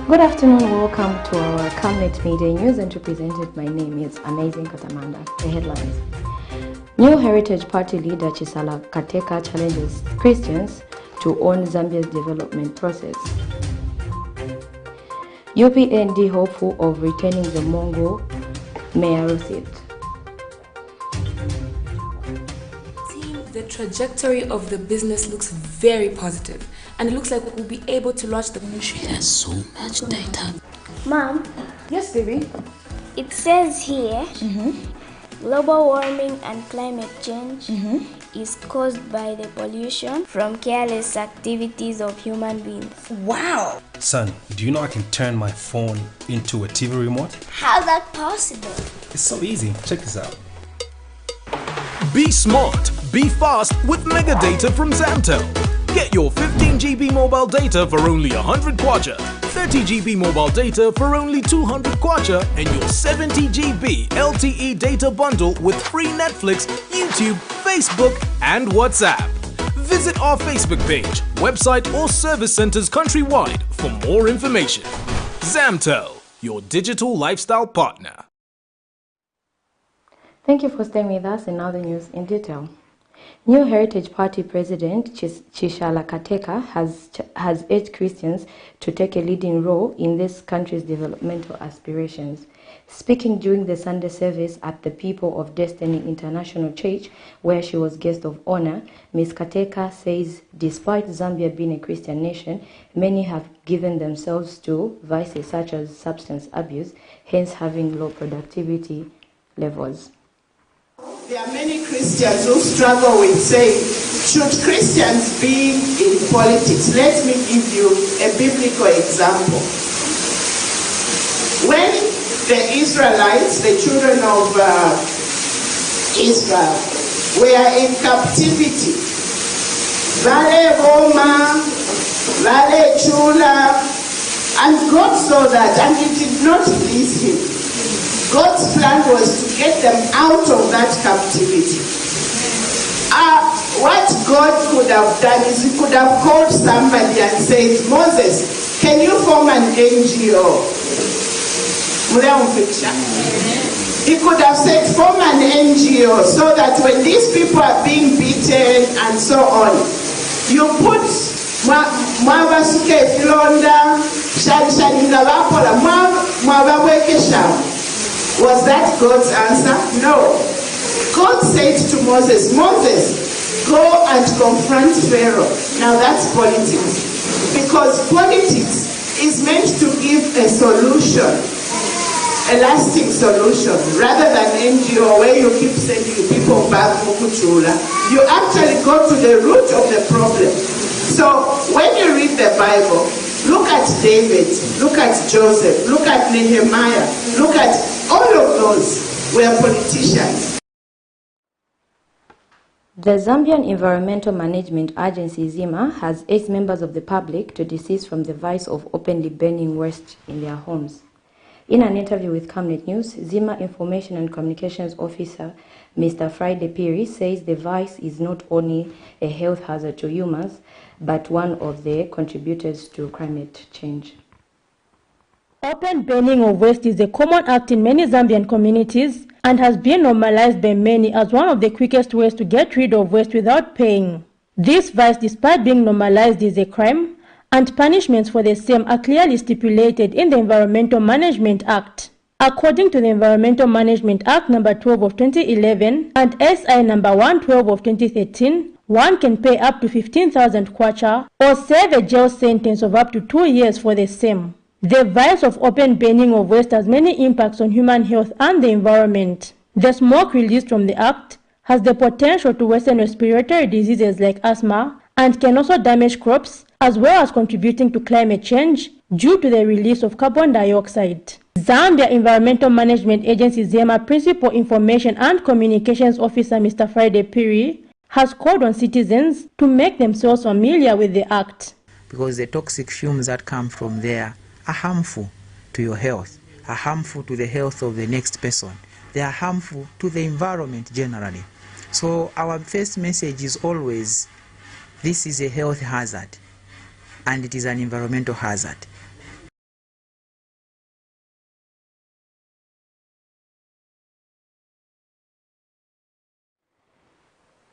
Good afternoon, welcome to our Camnet Midday News, and to present it, my name is Amazing Katamanda. The headlines. New Heritage Party leader CHISHALA KATEKA challenges Christians to own Zambia's development process. UPND hopeful of retaining the MONGU mayoral seat. The trajectory of the business looks very positive, and it looks like we'll be able to launch the... She has so much data. Mom? Yes, baby? It says here, global warming and climate change is caused by the pollution from careless activities of human beings. Wow! Son, do you know I can turn my phone into a TV remote? How's that possible? It's so easy. Check this out. Be smart, be fast with mega data from Zamtel. Get your 15 GB mobile data for only 100 kwacha, 30 GB mobile data for only 200 kwacha, and your 70 GB LTE data bundle with free Netflix, YouTube, Facebook, and WhatsApp. Visit our Facebook page, website, or service centers countrywide for more information. Zamtel, your digital lifestyle partner. Thank you for staying with us, and now the news in detail. New Heritage Party President CHISHALA KATEKA has urged Christians to take a leading role in this country's developmental aspirations. Speaking during the Sunday service at the People of Destiny International Church, where she was guest of honor, Ms. KATEKA says despite Zambia being a Christian nation, many have given themselves to vices such as substance abuse, hence having low productivity levels. There are many Christians who struggle with saying, should Christians be in politics? Let me give you a biblical example. When the Israelites, the children of Israel, were in captivity, Vale Roma, Vale Chula, and God saw that, and it did not please him. God's plan was to get them out of that captivity. What God could have done is he could have called somebody and said, Moses, can you form an NGO? He could have said, form an NGO so that when these people are being beaten and so on, you put Mwabasuke Filonda, Shanishaninga Vapola, Mwabawekesha. Was that God's answer? No. God said to Moses, Moses, go and confront Pharaoh. Now that's politics. Because politics is meant to give a solution, a lasting solution, rather than NGO where you keep sending people back to Kuchula. You actually go to the root of the problem. So when you read the Bible, look at David, look at Joseph, look at Nehemiah, look at all of those were politicians. The Zambian Environmental Management Agency, ZIMA, has urged members of the public to desist from the vice of openly burning waste in their homes. In an interview with Camnet News, ZIMA Information and Communications Officer Mr. Friday Piri says the vice is not only a health hazard to humans, but one of the contributors to climate change. Open burning of waste is a common act in many Zambian communities and has been normalized by many as one of the quickest ways to get rid of waste without paying. This vice, despite being normalized, is a crime, and punishments for the same are clearly stipulated in the Environmental Management Act. According to the Environmental Management Act No. 12 of 2011 and SI No. 112 of 2013, one can pay up to 15,000 kwacha or serve a jail sentence of up to 2 years for the same. The vice of open burning of waste has many impacts on human health and the environment. The smoke released from the act has the potential to worsen respiratory diseases like asthma and can also damage crops, as well as contributing to climate change due to the release of carbon dioxide. Zambia Environmental Management Agency ZIMA Principal Information and Communications Officer Mr. Friday Piri has called on citizens to make themselves familiar with the act. Because the toxic fumes that come from there are harmful to your health, are harmful to the health of the next person. They are harmful to the environment generally. So our first message is always, this is a health hazard and it is an environmental hazard.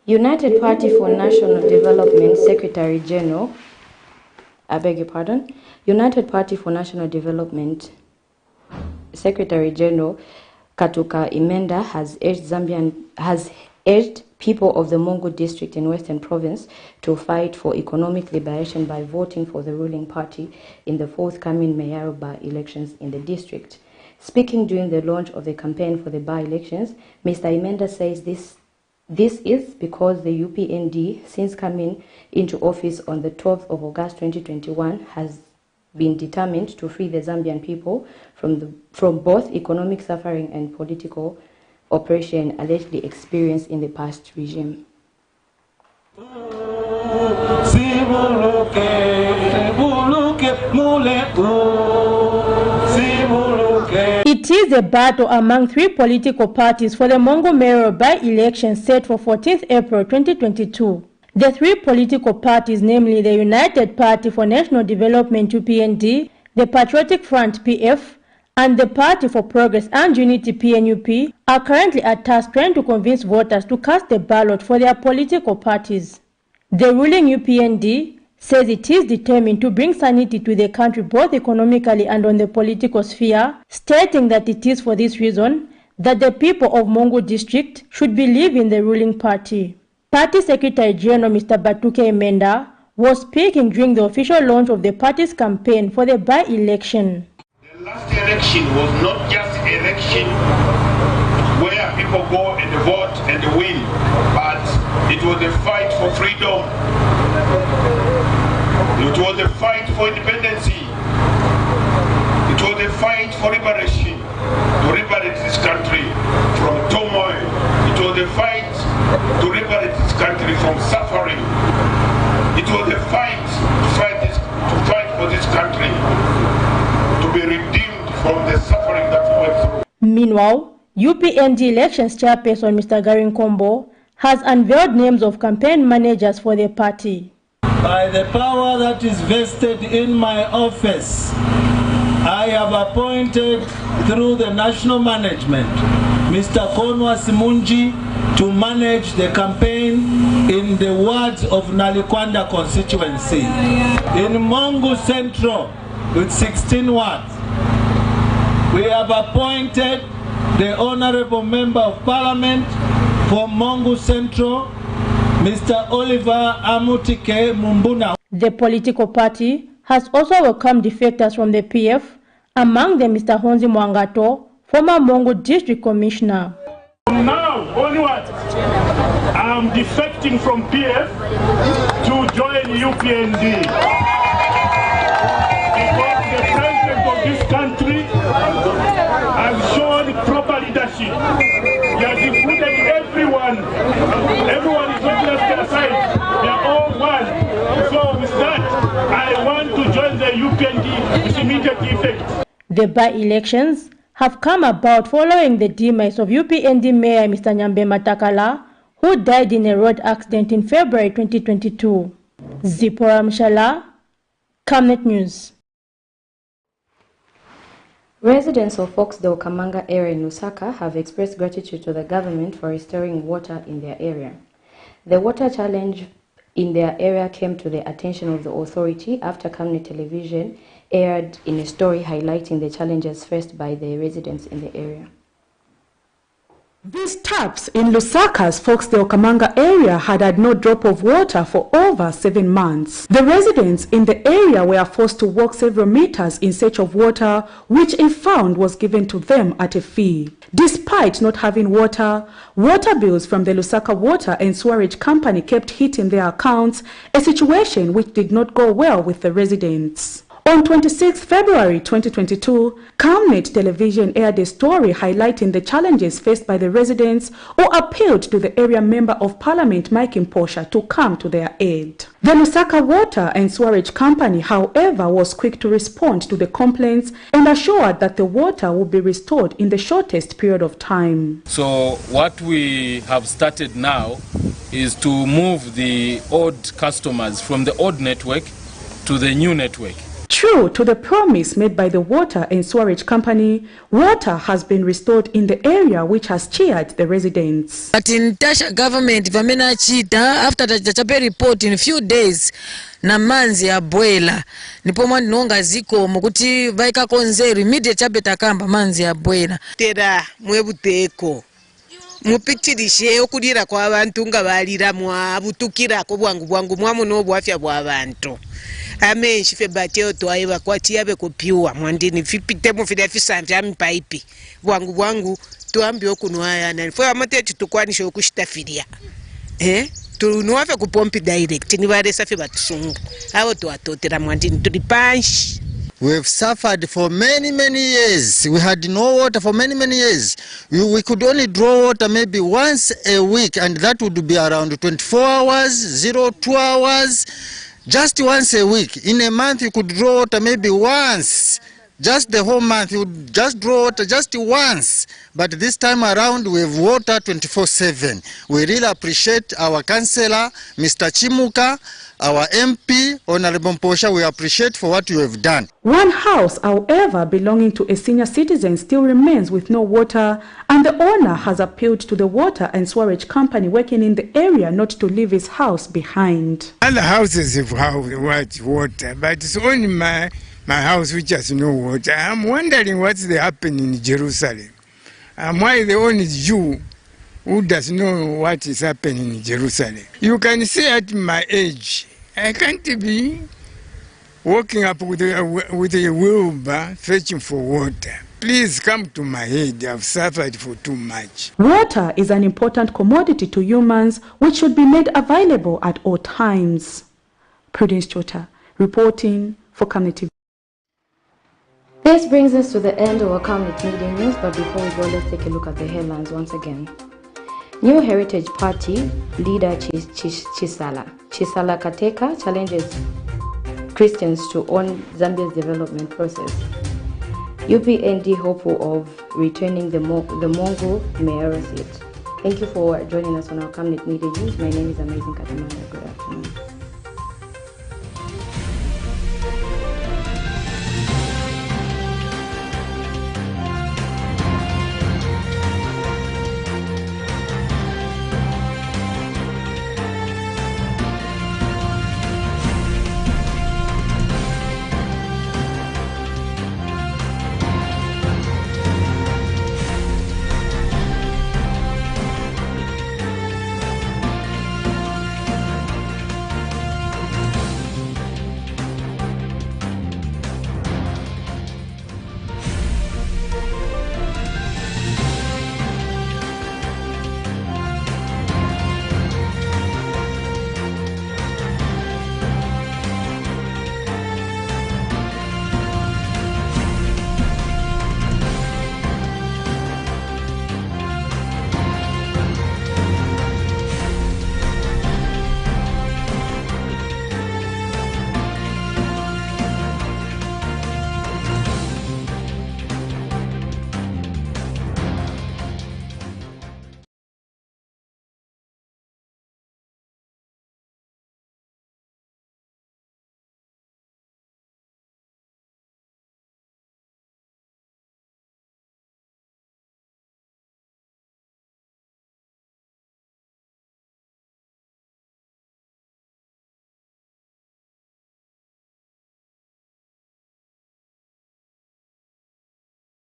United Party for National Development Secretary General, United Party for National Development Secretary General Katuka Imenda has urged people of the MONGU district in Western Province to fight for economic liberation by voting for the ruling party in the forthcoming mayoral by-elections in the district. Speaking during the launch of the campaign for the by-elections, Mr. Imenda says this is because the UPND, since coming into office on the 12th of August 2021, has been determined to free the Zambian people from both economic suffering and political oppression allegedly experienced in the past regime. It is a battle among three political parties for the MONGU mayoral by-election set for 14th April 2022. The three political parties, namely the United Party for National Development UPND, the Patriotic Front PF, and the Party for Progress and Unity PNUP, are currently at task trying to convince voters to cast a ballot for their political parties. The ruling UPND says it is determined to bring sanity to the country both economically and on the political sphere, stating that it is for this reason that the people of MONGU district should believe in the ruling party. Party Secretary General Mr. Batuke Imenda was speaking during the official launch of the party's campaign for the by-election. The last election was not just an election where people go and vote and win, but it was a fight for freedom. It was a fight for independence. It was a fight for liberation, to liberate this country from turmoil. It was a fight to liberate this country from suffering. It was a fight to fight for this country to be redeemed from the suffering that we went through. Meanwhile, UPND elections chairperson Mr. Garin Kombo has unveiled names of campaign managers for the party. By the power that is vested in my office, I have appointed through the national management Mr. Konwa Simunji to manage the campaign in the wards of Nalikwanda constituency. In MONGU Central with 16 wards, we have appointed the Honorable Member of Parliament for MONGU Central, Mr. Oliver Amutike Mumbuna. The political party has also welcomed defectors from the PF, among them Mr. Honzi Mwangato, former MONGU District Commissioner. From now onward, I'm defecting from PF to join UPND. Because the president of this country has shown proper leadership. He has included everyone. Everyone is not left aside. They are all one. So with that, I want to join the UPND with immediate effect. The by-elections have come about following the demise of UPND Mayor Mr. Nyambe Matakala, who died in a road accident in February 2022. Zipporah Mshala, Camnet News. Residents of Foxdale Kamanga area in Lusaka have expressed gratitude to the government for restoring water in their area. The water challenge in their area came to the attention of the authority after Camnet television aired in a story highlighting the challenges faced by the residents in the area. These taps in Lusaka's Foxdale Kamanga area had no drop of water for over 7 months. The residents in the area were forced to walk several meters in search of water, which if found was given to them at a fee. Despite not having water, water bills from the Lusaka Water and Sewerage Company kept hitting their accounts, a situation which did not go well with the residents. On 26 February 2022, Camnet television aired a story highlighting the challenges faced by the residents, who appealed to the area member of parliament Mike Imposha to come to their aid. The Lusaka Water and Sewerage Company, however, was quick to respond to the complaints and assured that the water would be restored in the shortest period of time. So what we have started now is to move the old customers from the old network to the new network. True to the promise made by the water and sewerage company, water has been restored in the area, which has cheered the residents. But in Tasha government, Vamena Chita, after the Chape report in a few days, na manzi ya bwela nipo mwa nonga ziko mukuti vaika konzeri immediate chabeta kamba manzi ya bwela tera mwebuteko mupitirishe okudira kwa abantu nga balira mwabutukira ko bwangu mwamu n'obwafya bw'abantu amenshi fe bateo twaye bakwati yabe kopyuwa mwandini fipite mu fida fisanja mpaipi bwangu tuambi okunwaya na fo amate tukwanisha okushitafiria tunuwafe kupompi direct ni baresa fe batusunga abo twatotera mwandini tulipanshi. We have suffered for many years. We had no water for many years. We could only draw water maybe once a week, and that would be around 24 hours, 02 hours, just once a week. In a month you could draw water maybe once. Just the whole month you would just draw water just once. But this time around we have water 24/7. We really appreciate our councillor, Mr. Chimuka, our MP, Honorable Mposha. We appreciate for what you have done. One house, however, belonging to a senior citizen still remains with no water, and the owner has appealed to the water and sewerage company working in the area not to leave his house behind. Other houses have water, but it's only my house which has no water. I'm wondering what's happening in Jerusalem. Why the only Jew who does know what is happening in Jerusalem. You can see at my age, I can't be walking up with a wheelbarrow fetching for water. Please come to my aid. I've suffered for too much. Water is an important commodity to humans which should be made available at all times. Prudence Chota, reporting for Camnet TV. This brings us to the end of our Camnet Midday News, but before we go, let's take a look at the headlines once again. New Heritage Party leader CHISHALA KATEKA challenges Christians to own Zambia's development process. UPND hopeful of returning the MONGU mayoral seat. Thank you for joining us on our Camnet Midday News. My name is Amazing Katamanda. Good afternoon.